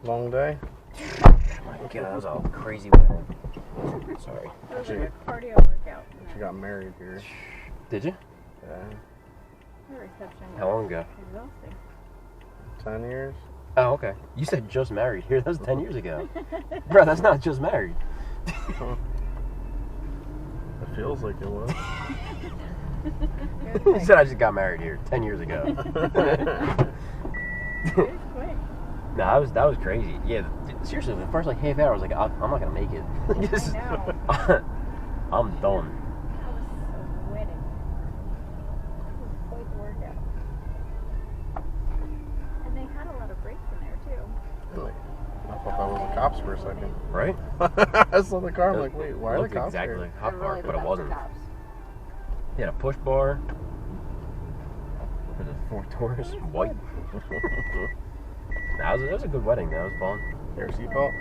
Long day? Oh my God, that was a crazy wedding. Sorry. It was like a cardio workout. She got married here. Did you? Yeah. The reception How long ago? was exhausting. 10 years? Oh, okay. You said just married here. That was 10 years ago. Bro, that's not just married. It feels like it was. You said I just got married here 10 years ago. It was quick. No, that was crazy. Yeah, seriously, the first like half hour I was like, I'm not gonna make it. This is- I know. I'm done. I was sweating. It was quite the workout. And they had a lot of breaks in there too. Really? I thought that was the cops for a second. Right? I saw the car, I'm like, wait, why It are the looked cops exactly here? like Hot They're Park, really but the it wasn't. cops. He had a push bar. For the 4 doors, white. That was a good wedding. That was fun. Your seatbelt?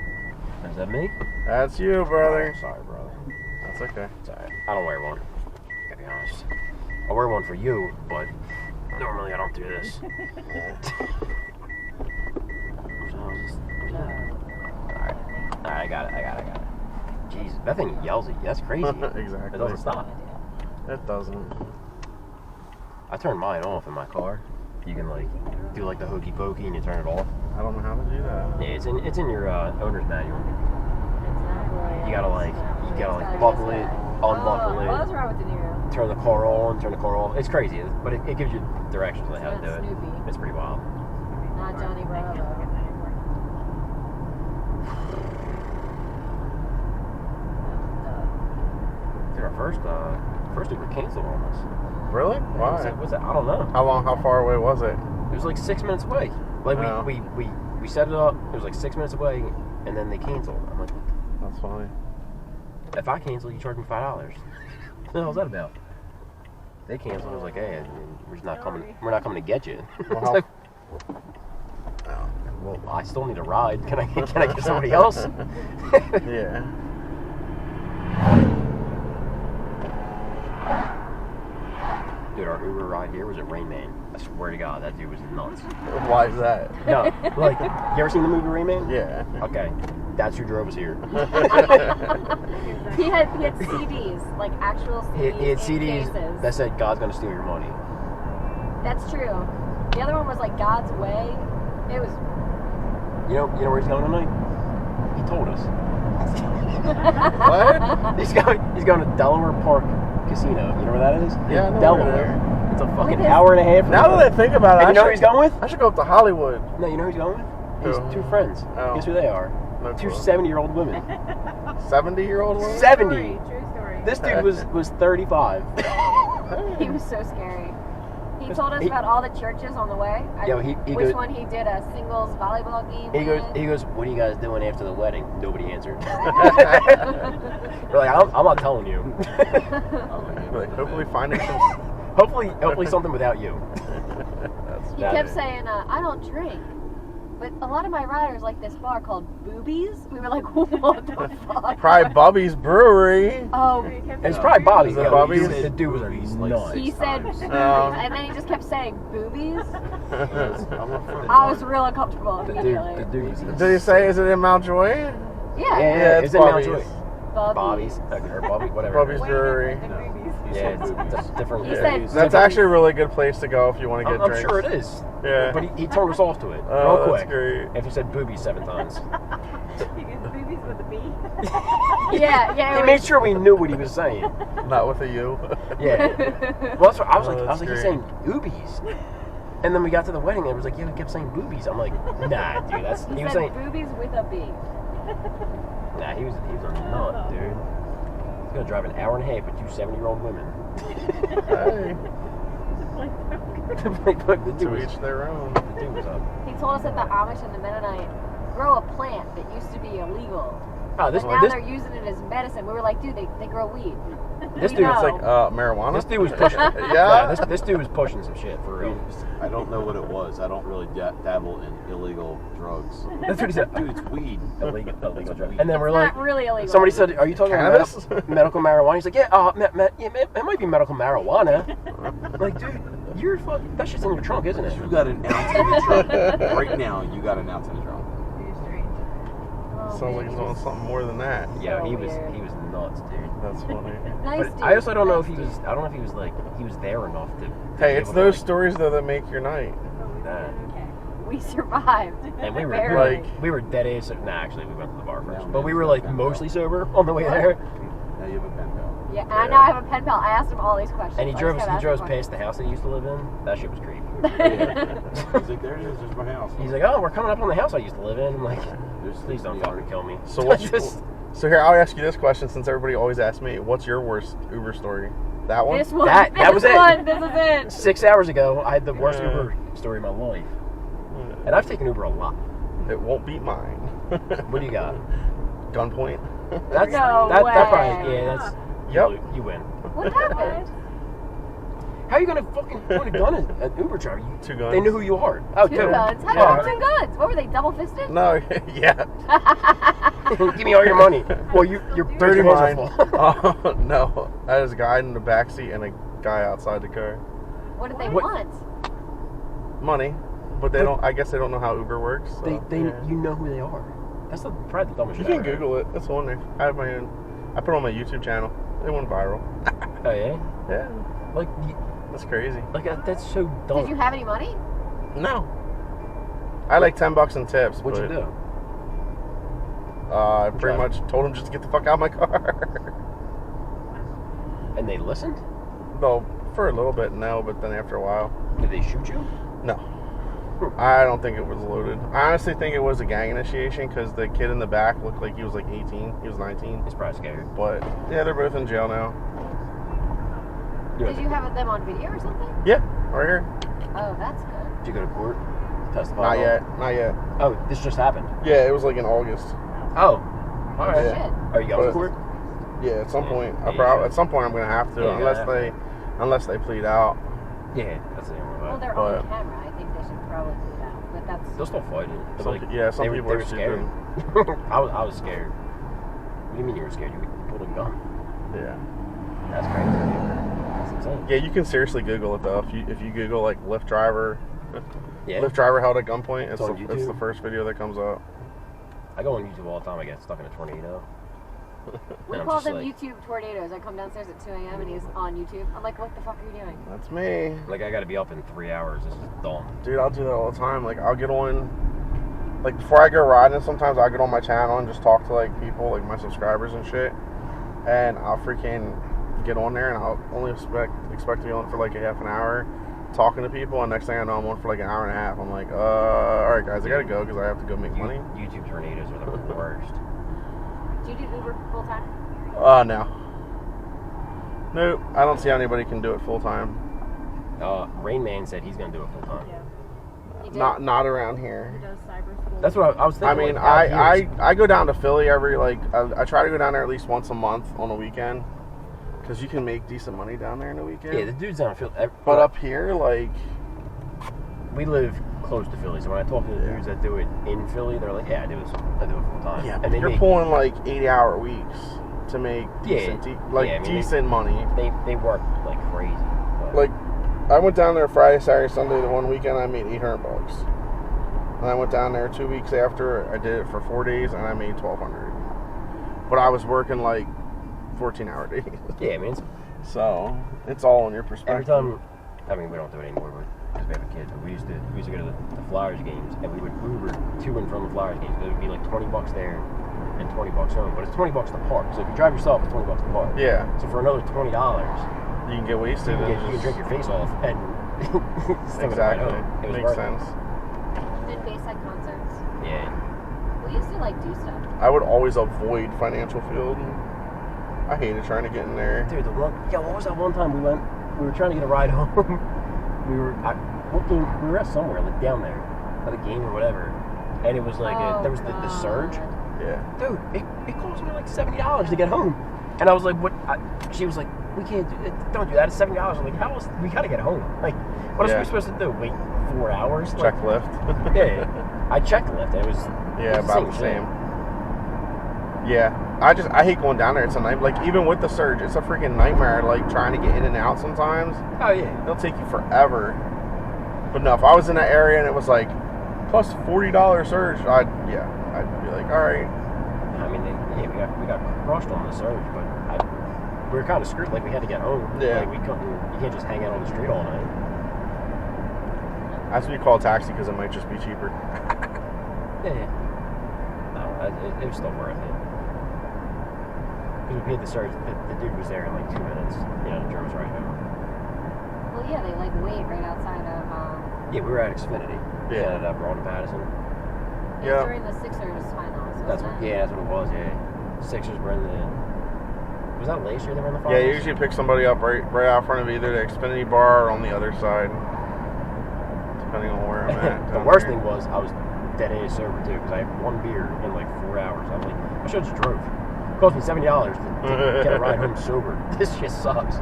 Is that me? That's you, brother. Oh, sorry, brother. That's okay. It's alright. I don't wear one. Gotta be honest. I wear one for you, but normally I don't do this. Alright, I got it. Jesus, that thing yells at you. That's crazy. Exactly. It doesn't stop. It doesn't. I turned mine off in my car. You can like do like the hokey pokey and you turn it off. I don't know how to do that. Yeah, it's in your owner's manual. It's not really. You gotta like buckle it, unbuckle Oh, what's it, wrong with De Niro? turn the car on, turn the car off. It's crazy, but it gives you directions on how to It's do not it. Snoopy. It's pretty wild. Not Johnny I can't look Bravo. at that anymore. Dude, our first Uber canceled on us. Really? Why? What's that? I don't know. How far away was it? It was like 6 minutes away. Like Oh. we set it up. It was like 6 minutes away, and then they canceled. I'm like, That's funny. if I cancel, you charge me $5. What the hell is that about? They canceled. I was like, hey, we're just not coming. We're not coming to get you. It's Well, like, well, I still need a ride. Can I get somebody else? Yeah. Dude, our Uber ride here was at Rain Man. I swear to God, that dude was nuts. Why is that? No, like, you ever seen the movie Rain Man? Yeah. Okay, that's who drove us here. He had CDs, like actual CDs. He had in CDs cases. that said God's gonna steal your money. That's true. The other one was like God's Way. It was. You know where he's going tonight? He told us. What? He's going to Delaware Park Casino. You know where that is? Yeah, I know Delaware. where it It's a fucking his- hour and a half. from Now here. that I think about it, And you know who I he's going with? should go up to Hollywood. No, you know who he's going with? He's Who? 2 friends. Oh. Guess who they are? No 2 clue. 70-year-old women. 70-year-old woman? 70. True story. This dude was 35. He was so scary. He told us about all the churches on the way. Yo, he which goes- one he did a singles volleyball game He with. goes, what are you guys doing after the wedding? Nobody answered. We're like, I'm not telling you. Like, hopefully finding some... Hopefully something without you. That's He That kept is- saying, I don't drink. But a lot of my riders like this bar called Boobies. We were like, what the fuck? Probably Bubby's Brewery. Oh, It's probably Bobby. Is it Bobby's? The dude was nuts. he said, Oh. and then he just kept saying Boobies. Did I was real uncomfortable The immediately. dude was he say, is it in Mountjoy? Yeah. Yeah, it's it's in Mount Bobby's. Joy. Bubbies. Bobby's. Or Bobby, whatever. Bobby's Brewery. Yeah, it's a different. He said- That's actually a really good place to go if you want to get I'm drinks. sure it is. Yeah. But he turned us off to it Oh, real that's quick. great. If he said boobies 7 times. Boobies with a B. Yeah, He it made was, sure we knew what he was saying. Not with a U. Yeah. Well, that's what, I was Oh, like, that's he's great. saying boobies. And then we got to the wedding and it was like, yeah, he kept saying boobies. I'm like, nah, dude, that's he he was said saying. Boobies with a B. Nah, he was a nut, dude. He's gonna drive an hour and a half with 2 70-year-old women. Hey, Like, look, the dude to was, each their own. the dude was up. He told us that the Amish and the Mennonite grow a plant that used to be illegal. Oh, this But now this they're using it as medicine. We were like, dude, they grow weed. this We dude know. was It's like marijuana. this dude was pushing. Yeah. this dude was pushing some shit for real. I don't know what it was. I don't really dabble in illegal drugs. That's what he said. Dude, it's weed. Illegal drug. weed. And then we're It's like, not really illegal. somebody said, "Are you talking Cannabis? about medical marijuana?" He's like, "Yeah, it might be medical marijuana." Like, dude, you're fucking. That shit's in your trunk, isn't it? You got an ounce in the trunk. Right now, you got an ounce in the trunk. Sounds like he's doing something more than that. Yeah, So he was weird. nuts, dude. That's funny. Nice But dude. I also don't know if Nice he was. dude. I don't know if he was like he was there enough to. Hey, be it's able to, those like, stories though that make your night. that. We survived. And we were Barely. we were dead ass. Nah, actually, we went to the bar first, Yeah, but we man, were like pen mostly pal. sober on the way there. Now you have a pen pal. Yeah, and now I have a pen pal. I asked him all these questions. And he I drove just he kept drove asking past the house that he used to live in. That shit was creepy. He's like, there it is. There's my house. He's like, oh, we're coming up on the house I used to live in. I'm like, There's please don't fucking kill me. So what's Just- so here? I'll ask you this question since everybody always asks me. What's your worst Uber story? That one? This one. That was it. This is it. 6 hours ago, I had the worst Yeah. Uber story of my life, and I've taken Uber a lot. It won't beat mine. What do you got? Gunpoint. That's No that way. probably that's Yep. you win. What happened? How are you gonna fucking point a gun at an Uber driver? Two guns. They knew who you are. Oh, Two two. guns. How do you Oh, have two guns? What were they, double fisted? No, yeah. Give me all your money. Well, your 30 hands are mine. full. Oh, no. I was a guy in the backseat and a guy outside the car. What did they What- want? Money. But they don't, I guess they don't know how Uber works. So, They yeah. you know who they are. That's probably the dumbest You shit can ever. Google it. It's on there. I have my own. I put it on my YouTube channel. It went viral. Oh yeah, Yeah. like That's crazy. that's so dumb. Did you have any money? No. I like $10 in tips. What'd you but, do? I pretty Drive. much told him just to get the fuck out of my car. And they listened? No, for a little bit, no, but then after a while, Did they shoot you? no. I don't think it was loaded. I honestly think it was a gang initiation because the kid in the back looked like he was like 18. He was 19. He's probably scared. But yeah, they're both in jail now. Did you have them on video or something? Yeah, right here. Oh, that's good. Did you go to court? Testify? Not at all? yet. Not yet. Oh, this just happened. Yeah, it was like in August. Oh, all right. Shit. Are you going to But- court? Yeah, at some Yeah. point. Yeah, you At some point, I'm gonna have to, Yeah, you're gonna have unless they plead out. Yeah, that's the only Well, way. they're But- on camera. I think they should probably do that. But that's. They'll still fight it. But, Some, like, yeah, some they people were are scared. stupid. I was scared. What do you mean you were scared? You pulled a gun. Yeah. That's crazy. That's insane. Yeah, you can seriously Google it though. If you Google like Lyft driver, Yeah. Lyft driver held at gunpoint, It's on it's YouTube? the first video that comes up. I go on YouTube all the time. I get stuck in a tornado. We And I'm call just them like- YouTube tornadoes. I come downstairs at 2 a.m. and he's on YouTube. I'm like, what the fuck are you doing? That's me, Like I got to be up in 3 hours. This is dumb. dude. I'll do that all the time. Like I'll get on, like before I go riding. Sometimes I'll get on my channel and just talk to like people, like my subscribers and shit. And I'll freaking get on there and I'll only expect to be on for like a half an hour, talking to people. And next thing I know, I'm on for like an hour and a half. I'm like, all right, guys, I gotta go because I have to go make money. YouTube tornadoes are the worst. Do you do Uber full time? No. Nope. I don't see how anybody can do it full time. Rain Man said he's gonna do it full time. You do? Not around here. He does cyber school. That's what I was I thinking. mean, like, out here I go down to Philly every I try to go down there at least once a month on a weekend because you can make decent money down there in a weekend. yeah, the dude's down in Philly. But up here, like, we live close to Philly, so when I talk to the dudes that do it in Philly, they're like, "Yeah, I do it full time." yeah, and but they you're make, pulling like 80-hour weeks to make Yeah. decent, Yeah, I mean, decent money. they work like crazy. But Like, I went down there Friday, Saturday, Sunday. The one weekend I made $800, and I went down there 2 weeks after. I did it for 4 days, and I made $1,200. But I was working like 14-hour days, yeah, I mean, it's, so it's all in your perspective. every time. I mean, we don't do it anymore, because we have a kid. But we used to go to the Flyers games, and we would Uber to and from the Flyers games. It would be like $20 there and $20 home, but it's $20 to park. So if you drive yourself, it's $20 to park. Yeah, So for another $20, you can get wasted. you and can just- drink your face off and still get Exactly. right home. It was Makes worth it. sense. Did Bayside concerts. Yeah. We used to like do stuff. I would always avoid financial field. I hated trying to get in there. Dude, what was that one time we were trying to get a ride home. we were at somewhere, like down there, at a game or whatever. And it was like, there was the surge. Yeah. Dude, it cost me like $70 to get home. And I was like, what? She was like, we can't don't do that. It's $70. I'm like, how else? We gotta get home. Like, what else are we supposed to do? Wait 4 hours? Check Like, lift. yeah. I checked Lyft and it was Yeah, it was about the shit. same. Yeah. I hate going down there. It's a night. Like, even with the surge, it's a freaking nightmare, like, trying to get in and out sometimes. Oh yeah. It'll take you forever. But no, if I was in that area and it was like, plus $40 surge, I'd be like, all right. I mean, we got crushed on the surge, but we were kind of screwed. Like, we had to get home. Yeah. Like, you can't just hang out on the street all night. That's what you call a taxi because it might just be cheaper. Yeah. No, it was still worth it. Because we paid the surge. The dude was there in like 2 minutes. You know, drove us right home. Well, yeah, they like wait right outside of. Yeah, we were at Xfinity. Yeah. At Broad and Patterson. It was during the Sixers finals. That's what it was. Yeah. Sixers were in the. Was that last year they were in the finals? Yeah, you usually pick somebody up right out front of either the Xfinity bar or on the other side, depending on where I'm at. The worst thing was I was dead ass sober too because I had one beer in like 4 hours. I was like, I should have just drove. It cost me $70 to get a ride home sober. This shit sucks.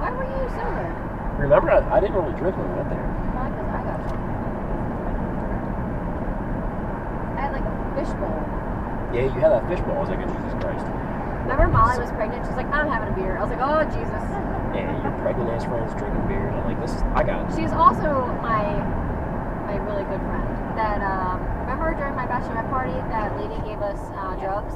Why were you sober? Remember, I didn't really drink when we went there. Why? Because I got drunk. I had like a fishbowl. Yeah, you had that fishbowl. I was like, oh, Jesus Christ. Remember Molly was pregnant? She's like, I'm having a beer. I was like, oh, Jesus. Yeah, your pregnant ass friends drinking beers. I'm like, I got it. She's also my really good friend. That, remember during my bachelorette party, that lady gave us drugs?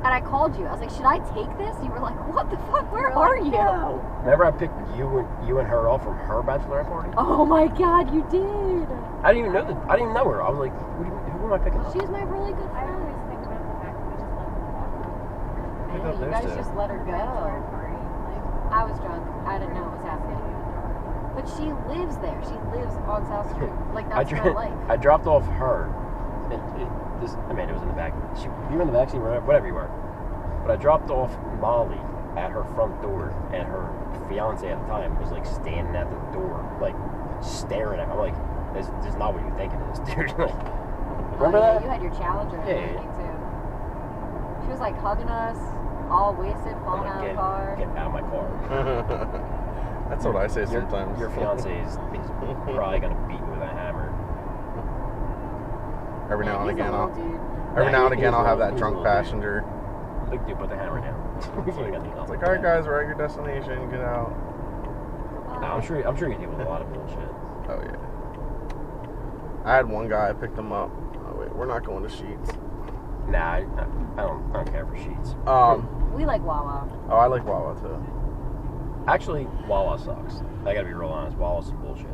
And I called you. I was like, should I take this? You were like, what the fuck? Where are you? No. Remember I picked you and her off from her bachelorette party? Oh my God, you did. I didn't even know her. I was like, who am I picking up? She's my really good I friend. always think about the fact that we just let them walk. I know, you guys just let her go. I was drunk. I didn't know what was happening. But she lives there. She lives on South Street. Like, that's her life. I dropped off her. It was in the back. You were in the back seat, whatever you were. But I dropped off Molly at her front door, and her fiance at the time was like standing at the door, like staring at me. I'm like, this is not what you think it is, dude. Remember that? You had your Challenger and everything too. She was like hugging us, all wasted, falling out of the car. Get out of my car. That's what I say sometimes. Your fiance is probably gonna beat me with a hammer. Every now and He's a again, little dude. I'll have that drunk passenger. Big dude, put the hammer down. It's like, all right, guys, we're at your destination. Get out. No, I'm sure you deal with a lot of bullshit. Oh yeah. I had one guy. I picked him up. Oh wait, we're not going to Sheets. Nah, I don't care for Sheets. We like Wawa. Oh, I like Wawa too. Actually, Wawa sucks. I gotta be real honest. Wawa's some bullshit.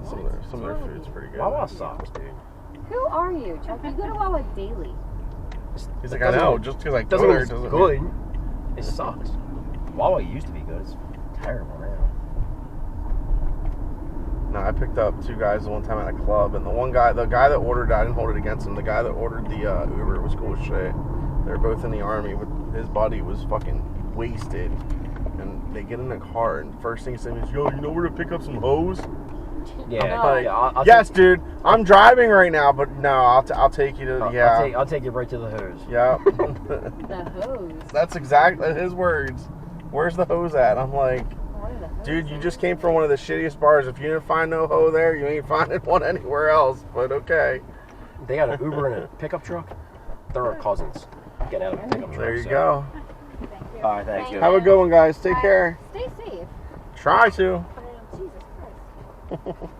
Some of their food's pretty good. Wawa sucks, dude. Who are you, Chuck? You go to Wawa daily. He's like, I know. Just because I go doesn't there mean doesn't it's good. It sucks. Wawa used to be good. It's terrible now. No, I picked up two guys one time at a club, and the guy that ordered, I didn't hold it against him. The guy that ordered the Uber was cool as shit. They were both in the Army. His buddy was fucking wasted, and they get in the car, and first thing he said is, "Yo, you know where to pick up some hose?" Yeah, Like, I'll yes, dude. I'm driving right now, but no, I'll take you to I'll take you right to the hose. Yeah. The hose. That's exactly his words. Where's the hose at? I'm like, dude, you just came from one of the shittiest bars. If you didn't find no hoe there, you ain't finding one anywhere else. But okay. They got an Uber and a pickup truck. They're our cousins. Get out of the pickup truck. There you go. Thank you. All right, thanks. Thank Have a good one, guys. Take care. Stay safe. Try to. Jesus Christ.